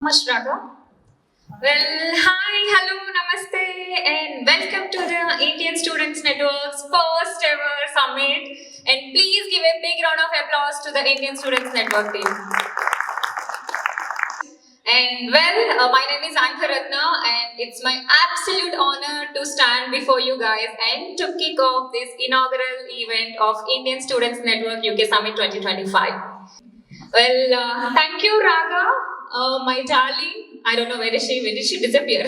Raga. Well, hi, hello, namaste, and welcome to the Indian Students Network's first ever summit. And please give a big round of applause to the Indian Students Network team. And well, my name is Ratna, and it's my absolute honor to stand before you guys and to kick off this inaugural event of Indian Students Network UK Summit 2025. Well, thank you, Raga, my darling. I don't know where is she. Where did she disappear?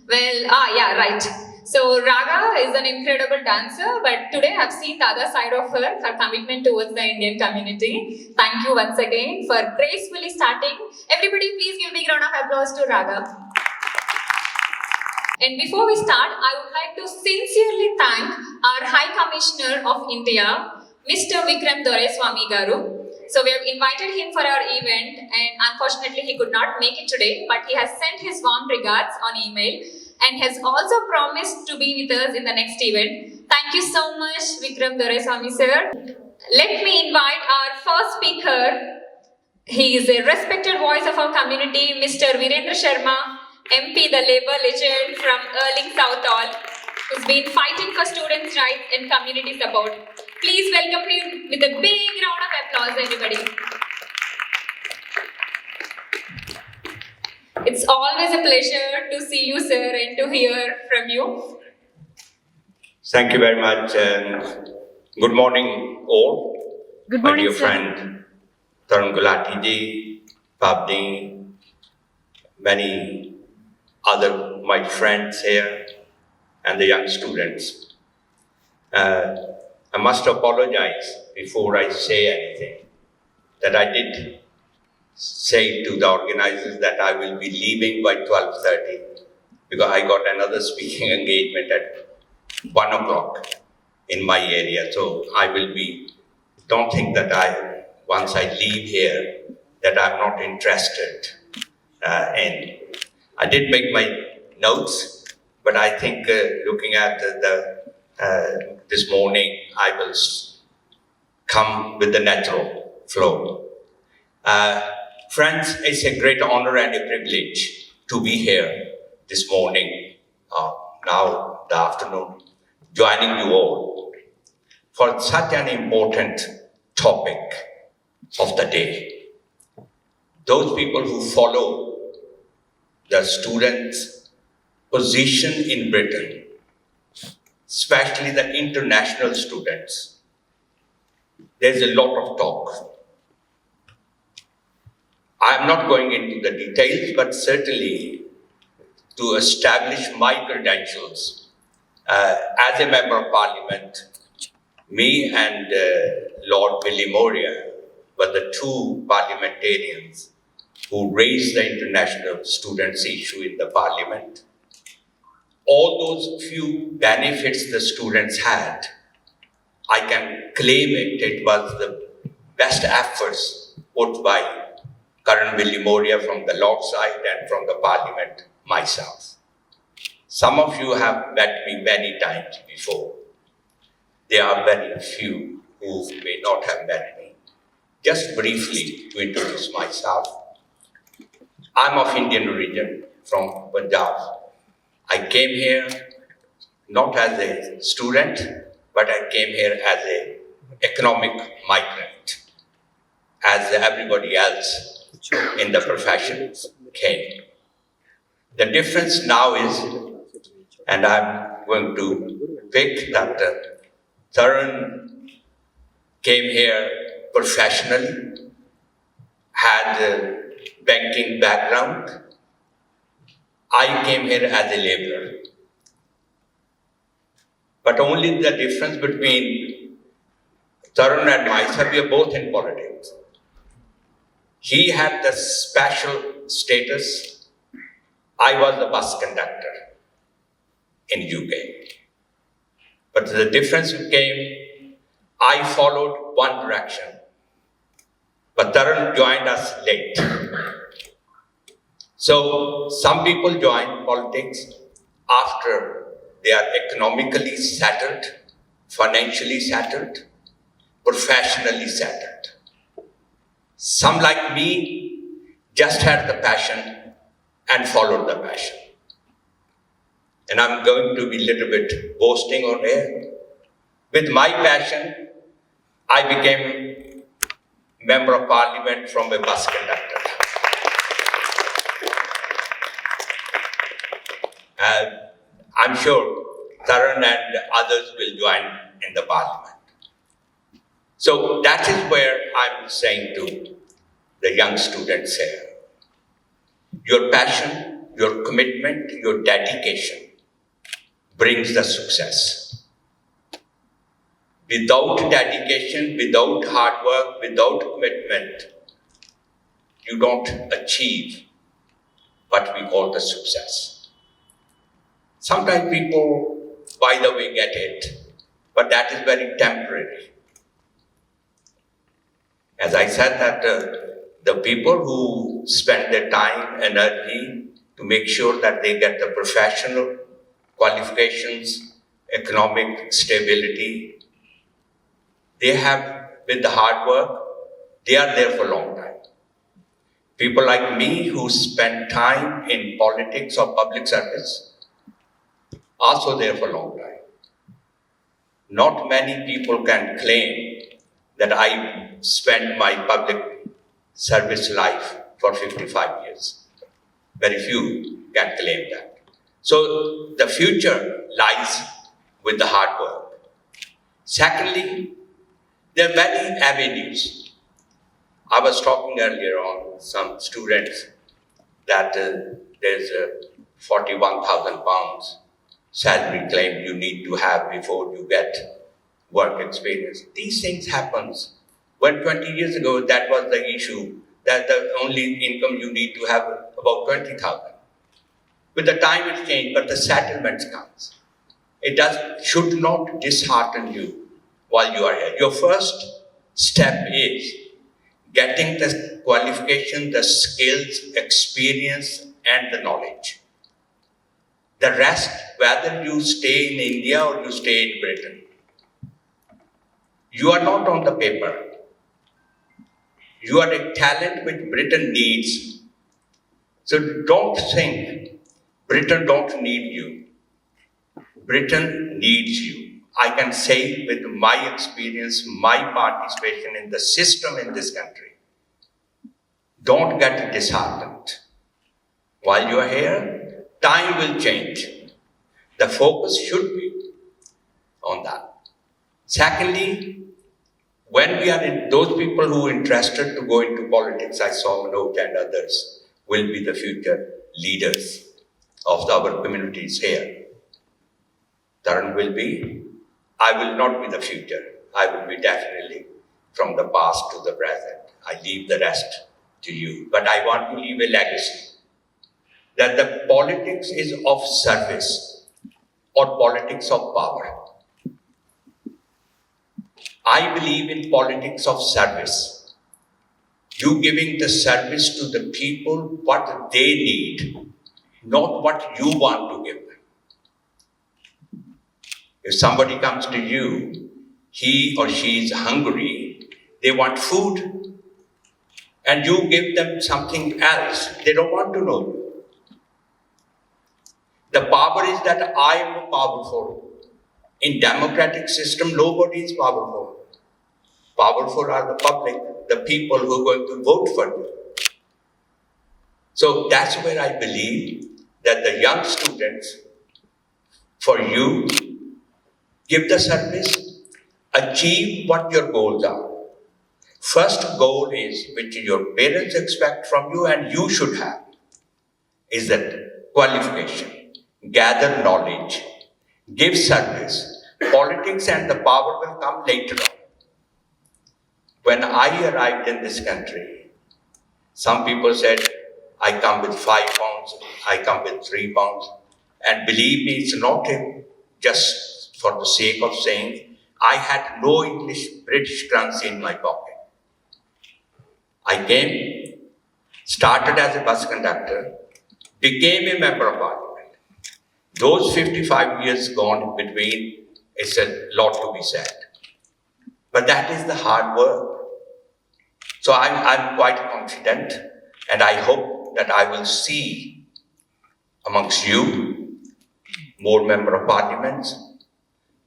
Well, yeah, right. So Raga is an incredible dancer, but today I've seen the other side of her commitment towards the Indian community. Thank you once again for gracefully starting. Everybody, please give a big round of applause to Raga. And before we start, I would like to sincerely thank our High Commissioner of India, Mr. Veerendra Garu. So we have invited him for our event, and unfortunately he could not make it today, but he has sent his warm regards on email and has also promised to be with us in the next event. Thank you so much, Veerendra sir. Let me invite our first speaker. He is a respected voice of our community, Mr. Veerendra Sharma, MP, the Labour legend from Erling South Hall, who's been fighting for students' rights and community support. Please welcome him with a big round of applause, everybody. It's always a pleasure to see you, sir, and to hear from you. Thank you very much, and good morning, all. Good morning, my dear sir. friend Tarun Gulati ji, Pabni, many other my friends here, and the young students. I must apologize before I say anything that I did say to the organizers that I will be leaving by 12:30 because I got another speaking engagement at 1 o'clock in my area. So I will be, don't think that once I leave here, that I'm not interested in. I did make my notes, but I think looking at this morning, I will come with the natural flow. Friends, it's a great honor and a privilege to be here this morning, now the afternoon, joining you all for such an important topic of the day. Those people who follow the students' position in Britain, especially the international students, there's a lot of talk. I'm not going into the details, but certainly to establish my credentials as a member of parliament, me and Lord Willie Moria were the two parliamentarians who raised the international students issue in the parliament. All those few benefits the students had, I can claim it was the best efforts put by Karan Willie Moria from the Lord side and from the Parliament myself. Some of you have met me many times before. There are very few who may not have met me. Just briefly to introduce myself, I'm of Indian origin from Punjab. I came here not as a student, but I came here as an economic migrant, as everybody else in the professions came. The difference now is, and I'm going to pick that Tarun came here professionally, had a banking background. I came here as a laborer. But only the difference between Tarun and myself, we are both in politics. He had the special status. I was the bus conductor in UK. But the difference came, I followed one direction, but Tarun joined us late. So some people join politics after they are economically settled, financially settled, professionally settled. Some like me just had the passion and followed the passion. And I'm going to be a little bit boasting on here. With my passion, I became member of parliament from a bus conductor. And I'm sure Taran and others will join in the parliament. So that is where I'm saying to the young students here, your passion, your commitment, your dedication brings the success. Without dedication, without hard work, without commitment, you don't achieve what we call the success. Sometimes people, by the way, get it, but that is very temporary. As I said, that the people who spend their time, energy to make sure that they get the professional qualifications, economic stability, they have, with the hard work, they are there for a long time. People like me who spend time in politics or public service, also there for a long time. Not many people can claim that I spent my public service life for 55 years. Very few can claim that. So the future lies with the hard work. Secondly, there are many avenues. I was talking earlier on some students that there's a 41,000 pounds salary claim you need to have before you get work experience. These things happen. When 20 years ago, that was the issue, that the only income you need to have about 20,000. With the time it changed, but the settlement comes. It should not dishearten you while you are here. Your first step is getting the qualification, the skills, experience, and the knowledge. The rest, whether you stay in India or you stay in Britain, you are not on the paper. You are a talent which Britain needs. So don't think Britain don't need you. Britain needs you. I can say with my experience, my participation in the system in this country, don't get disheartened. While you are here, time will change. The focus should be on that. Secondly, when we are in those people who are interested to go into politics, I saw Manoj and others, will be the future leaders of our communities here. Taran will be, I will not be the future. I will be definitely from the past to the present. I leave the rest to you. But I want to leave a legacy that the politics is of service or politics of power. I believe in politics of service. You giving the service to the people what they need, not what you want to give them. If somebody comes to you, he or she is hungry, they want food, and you give them something else, they don't want to know you. The power is that I am powerful. In democratic system, nobody is powerful. Powerful are the public, the people who are going to vote for you. So that's where I believe that the young students, for you, give the service, achieve what your goals are. First goal is, which your parents expect from you and you should have, is that qualification. Gather knowledge, give service. Politics and the power will come later on. When I arrived in this country, some people said, I come with 5 pounds, I come with 3 pounds. And believe me, it's not just for the sake of saying, I had no British currency in my pocket. I came, started as a bus conductor, became a member of parliament. Those 55 years gone between, it's a lot to be said. But that is the hard work. So I'm quite confident, and I hope that I will see amongst you, more member of parliaments,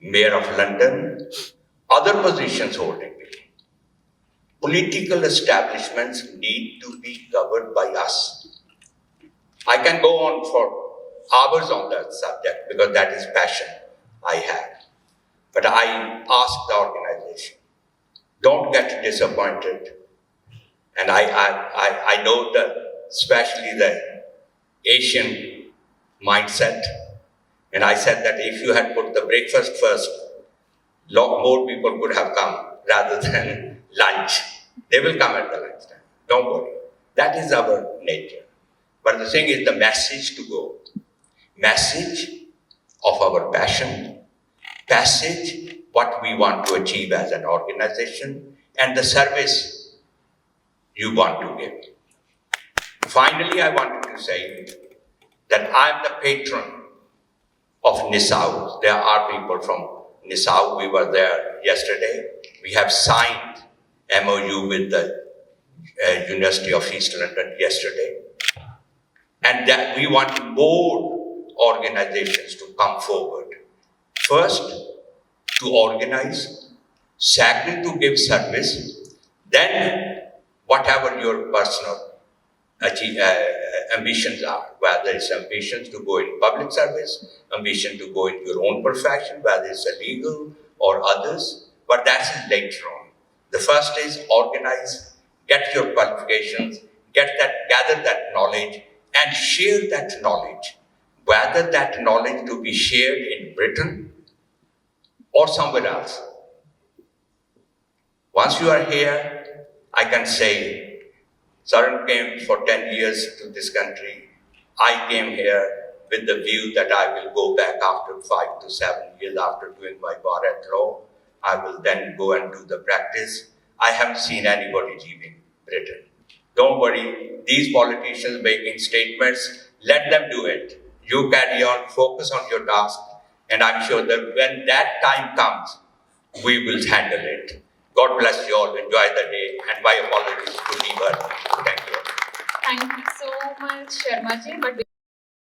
mayor of London, other positions holding it. Political establishments need to be covered by us. I can go on for hours on that subject because that is passion I have. But I ask the organization, don't get disappointed. And I know that especially the Asian mindset. And I said that if you had put the breakfast first, lot more people could have come rather than lunch. They will come at the lunchtime. Don't worry. That is our nature. But the thing is the message to go. Message of our passion, passage what we want to achieve as an organization, and the service you want to give. Finally, I wanted to say that I am the patron of NISAU. There are people from NISAU. We were there yesterday. We have signed MOU with the University of East London yesterday. And that we want more organizations to come forward. First, to organize. Second, to give service. Then, whatever your personal ambitions are, whether it's ambitions to go in public service, ambition to go in your own profession, whether it's a legal or others, but that's later on. The first is organize, get your qualifications, gather that knowledge, and share that knowledge. Whether that knowledge to be shared in Britain or somewhere else. Once you are here, I can say, Sharma came for 10 years to this country. I came here with the view that I will go back after 5 to 7 years after doing my bar at law. I will then go and do the practice. I haven't seen anybody leaving Britain. Don't worry, these politicians making statements, let them do it. You carry on, focus on your task, and I'm sure that when that time comes, we will handle it. God bless you all. Enjoy the day, and my apologies to Deeper. Thank you. Thank you so much, Sharma ji. But